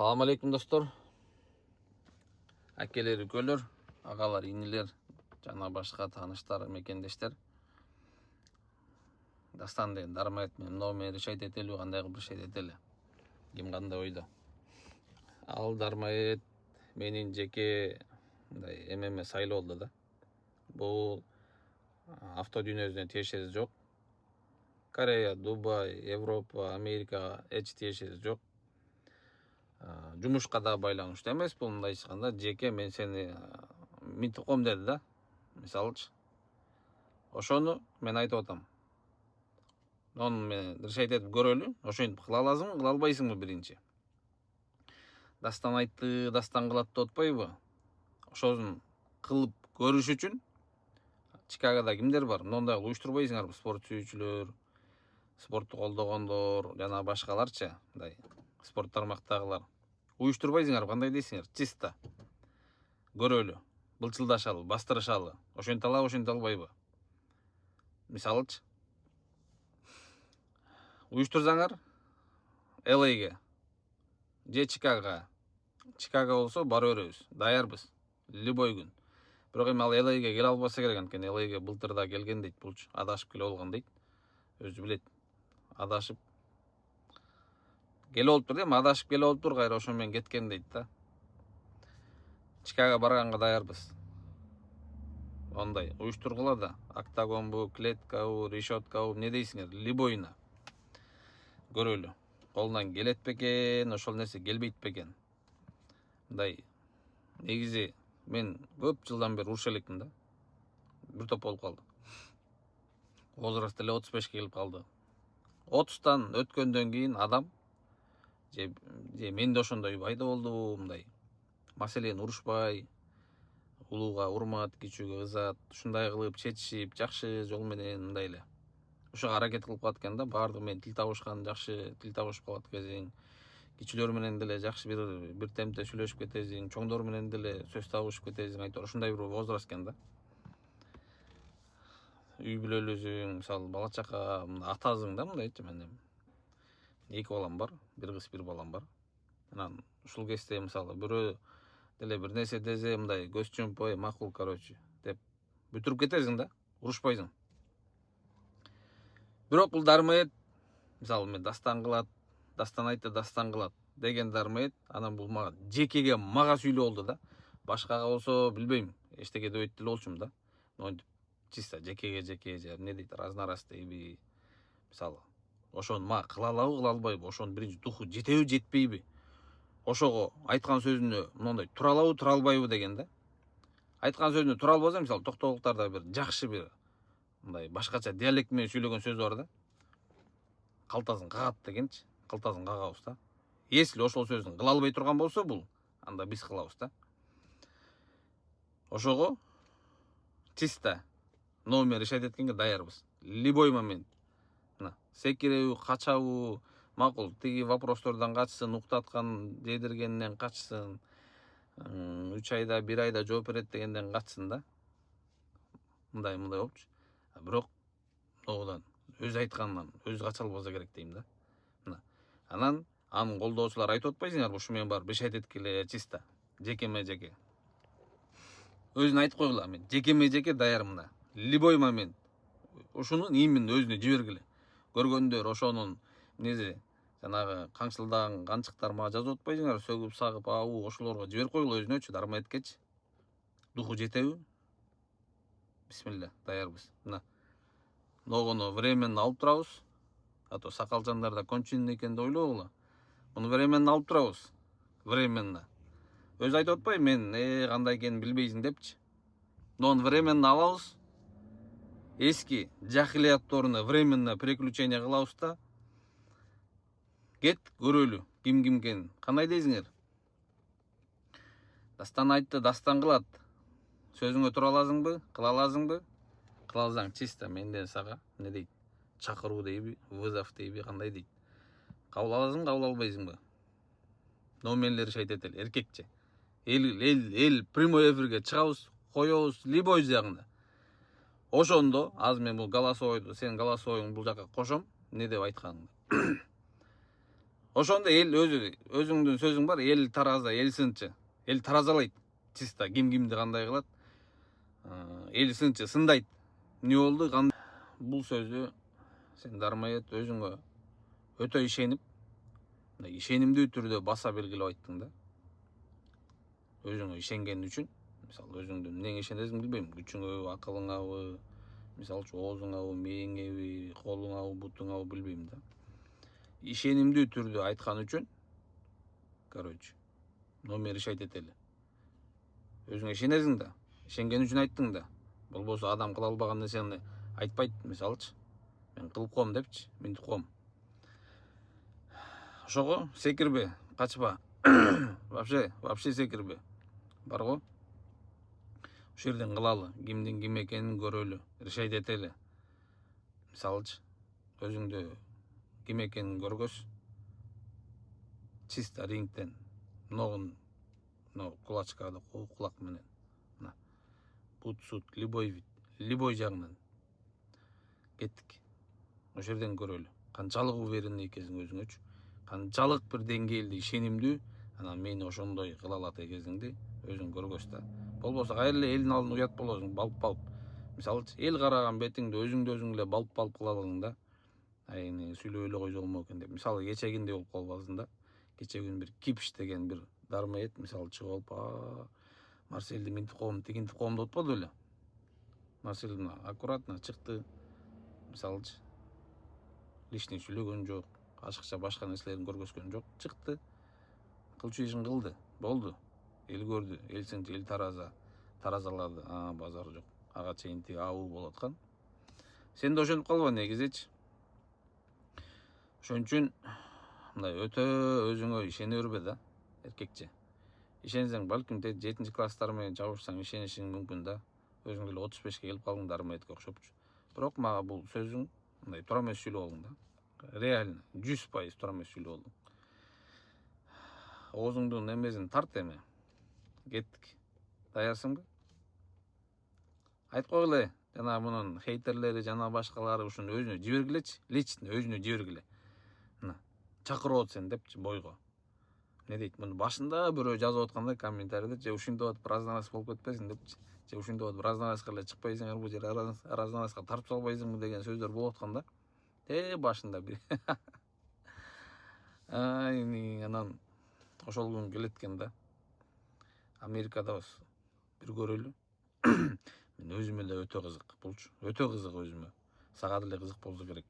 Assalamu alaikum достор. Әкелер, үлкелер, ағалар, инелер, жана башка тааныштар, мекендештер. Дастан деген дармайт мен номер решать этели, кандайгы бир şey этели. Ким кандай ойдо. Ал дармайт менин жеке мындай эмеме сайлоо болду да. Бул авто дүйнөсүнө тиешеси жок. Корея, Дубай, Европа, Америка эч тиешеси жок. Жумушка да байланыштуу эмес, бул мындай айтканда жеке мен сени минтип коем деди да. Мисалычы. Ошону мен айтып атам. Onu мен решать этип көрөлү. Ошентип кыла аласыңбы, кыла албайсыңбы биринчи. Дастан айтты, дастан кылат деп атпайбы? Ошону кылып көрүш үчүн Чикагода кимдер бар? Мындай уюштурбайсыңарбы? Спорт сүйүүчүлөр, спортту колдогондор, жана башкаларчы, мындай спорт тармактагылар. Уюштурбайсыңарбы? Кандай дейсиңер? Чисто көрөлү, былчылдашалы, бастырышалы. Ошенте алабы, ошенте албайбы? Мисалычы, уюштурсаңар LA'ге же Чикагоға. Чикаго болсо бара беребиз, даярбыз. Любой күн. Бирок эми ал LA'ге келе албаса керек анткени LA'ге былтыр да келген дейт, булчу адашып келе болгон дейт. Өзү билет. Адашып келе болуптур да, адашып келе болуптур, кайра ошо менен кеткен дейт да. Чикаго барганга даярбыз. Ондай уюштургула да, октагонбу, клеткабы, решеткабы, эмне дейсиңер? Любойуна. Көрөлү. Колунан келет бекен, ошол нерсе келбейт бекен. Мындай негизи мен көп жылдан бери уруша элекмин да. Бир топ болуп калды. Возраст эле 35 келип калды. 30тан өткөндөн кийин адам же мен да ошондой пайда болду, мындай маселени урушпай, улууга урмат, кичүүгө ызат, ушундай кылып четишип, жакшы жол менен мындай эле. Ошого аракет кылып калат экен да, баардыгы менен тил табышкан, жакшы тил табышып калат экенсиң. Кичилер менен деле жакшы бир темпте сүйлөшүп кетесиң, чоңдор менен деле сөз табышып кетесиң, айтор ушундай бир возраст экен да. Үй бүлөлүүсүң, мисалы бала чака, атасың да мындайчы мен. 2 балам бар, бир кыз, бир балам бар. Анан ушул кезде мисалы бирөө деле бир нерсе дезе мындай көз чумпай, макул, короче, деп бүтүрүп кетесиң да, урушпайсың. Бирок бул дармайт, мисалы мен дастан кылат, дастан айтты, дастан кылат деген дармайт, анан бул мага жекеге мага сүйлөө болду да. Башкага болсо билбейм, эчтеке дөйт деле болчумун да. Монтип чисто жекеге же эмне дейт, разнарас дейби. Мисалы, ошону мага кыла алабы, кыла албайбы? Ошонун биринчи духу жетеби, жетпейби? Ошого айткан сөзүнө мондой тура алабы, тура албайбы деген да. Айткан сөзүнө тура албаса, мисалы токтогулуктарда бир жакшы бир мындай башкача диалект менен сүйлөгөн сөз бар да. Калтасын кагат дегенчи, калтасын кагабыз да. Если ошол сөздүн кыла албай турган болсо бул, анда биз кылабыз да. Ошого чисто номер решать эткенге даярбыз. Любой момент. Мына секиреби, качабы, макул, тиги вопростордон качсын, уктаткан, жедиргенден качсын, 3 айда, 1 айда жооп берет дегенден качсын да. Мындай болчу. Бирок могудан өз айтканынан өз кача албаса керек дейм да. Мына. Анан анын колдоочулары айтып атпайсыңарбы, ушу менен барып решать эткиле чисто, жекеме жеке. Өзүн айтып койгула, мен жекеме жеке даяр мына. Любой момент ушунун имин өзүнө жибергиле. Көргөндөр ошонун нези жанагы каңчылдаган канчыктар мага жазып атпайсыңар, сөгүп сагып, ошолорго жиберип койгула өзүнөчү, дармайткечи. Духу жетеби? Бисмилля, даярбыз. Мына. Ногону временно алып турабыз. А то сакалчандарда кончинный экен деп ойлогула. Муну временно алып турабыз. Временно. Өзү айтып атпай, мен кандай экенин билбейсиң депчи. Нон временно алабыз. Эски жахилиятторуна временно переключение кылабыз да. Кет көрөлү, ким экенин. Кандай дейсиңер? Дастан айтты, дастан кылат. Сөзүңө тура аласыңбы? Кыла аласыңбы? Кыла алсаң чисто менден сага, эмне дейт? Чакыруу дейби, вызов дейби, кандай дейт? Кабыл аласыңбы, кабыл албайсыңбы? Номерлер решать этели, эркекче. Эл прямой эфирге чыгабыз, коебуз, любой жагында. Ошондо, азыр мен бул голосовойду, сенин голосовоюңду бул жака кошом, эмне деп айтканыңды. Ошондо эл өзүңдүн сөзүң бар, эл тараза, эл сынчы. Эл таразалайт. Чисто кимди кандай кылат. Эл сынчы сындайт. Эмне болду? Бул сөздү сен Дармает өзүңө өтө ишенип, ишенимдүү түрдө баса белгилеп айттың да. Өзүңө ишенген үчүн, мисалы өзүңдүн эмнеңе ишенесиң билбейм, күчүңөбү, акылыңабы, мисалы оозуңабы, мээңеби, колуңабы, бутуңабы билбейм да. Ишенимдүү түрдө айткан үчүн, короче, номер ишайт этели. Өзүңө ишенесиң да, ишенген үчүн айттың да. Болбосо адам кыла албаган нерсени айтпайт, мисалычы. Мен кылып коем депчи, минтип коем. Ошого секирбе, качпа. Вообще секирбе. Бар го. Ошол жерден кылалы, кимдин ким экенин көрөлү, решать этели. Мисалычы, өзүңдү ким экенин көргөз, чисто рингтен, ногун, кулачкады, кулак менен. Бут, сут, любой жагынан кеттик. Ошол жерден көрөлү. Канчалык уверенный экенсиң өзүңөчү. Канчалык бир деңгээлде ишенимдүү, анан мени ошондой кыла алат экенсиңди өзүң көргөз да. Болбосо кайра эле элдин алдында уят болосуң, балп. Мисалычы, эл караган бетиңди өзүңдү өзүң эле балп кыла аласың да. Эми сүйлөп эле койсо болмок экен деп. Мисалы кечегиндей болуп калбасын да. Кечеги күнү бир кипиш деген бир Дармает мисалы чыгып алып, Марселди минтип коем, тигинтип коем деп атпады беле. Марсель аккуратно чыкты. Мисалычы, лишний сүйлөгөн жок, ашыкча башка нерселерин көргөзгөн жок, чыкты. Кылчу ишин кылды. Болду. Эл көрдү, эл сынчы, эл таразалады. Базар жок. Ага чейин тиги абыл болуп аткан. Сен да ошентип калба негизичи. Ошон үчүн мындай өтө өзүңө ишене бербе да, эркекче. Ишенсең, балким 7 класстар менен чабышсаң ишенишиң мүмкүн да. Өзүң эле 35ке келип калдың Дармаетке окшопчу. Бирок мага бул сөзүң мындай туура эмес сүйлөп алдың да. Реально 100% туура эмес сүйлөп алдың. Оозуңдун эмесин тарт эми. Кеттик. Даярсыңбы? Айтып койгула, жана мунун хейтерлери, жана башкалары ушуну өзүнө жибергилечи, лично өзүнө жибергиле. Чакырып атсың депчи бойго. Не дейт, муну башында бирөө жазып атканда комментарийде, же ушинтип атып разнарас болуп кетпесиң депчи. Же ушинтип атып разнараска эле чыкпайсың, бул жер разнараска тартып салбайсыңбы деген сөздөр болуп атканда. Башында бир. Анан ошол күн келет экен да. Америкадабыз. Бир көрөлү. Мен өзүмө эле өтө кызык болчу. Өтө кызык өзүмө. Сага деле кызык болсо керек.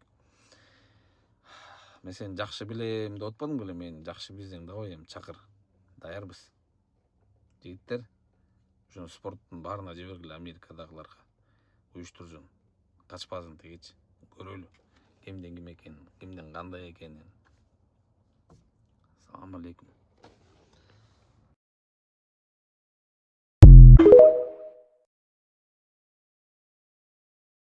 Мен сени жакшы билем деп атпадым беле, мен жакшы билсең давай эми чакыр. Даярбыз. Жигиттер, ушуну спорттун баарына жибергиле, Америкадагыларга. Уюштурсун. Качпасын тигичи. Көрөлү. Кимдин ким экенин, кимдин кандай экенин. Салам алейкум.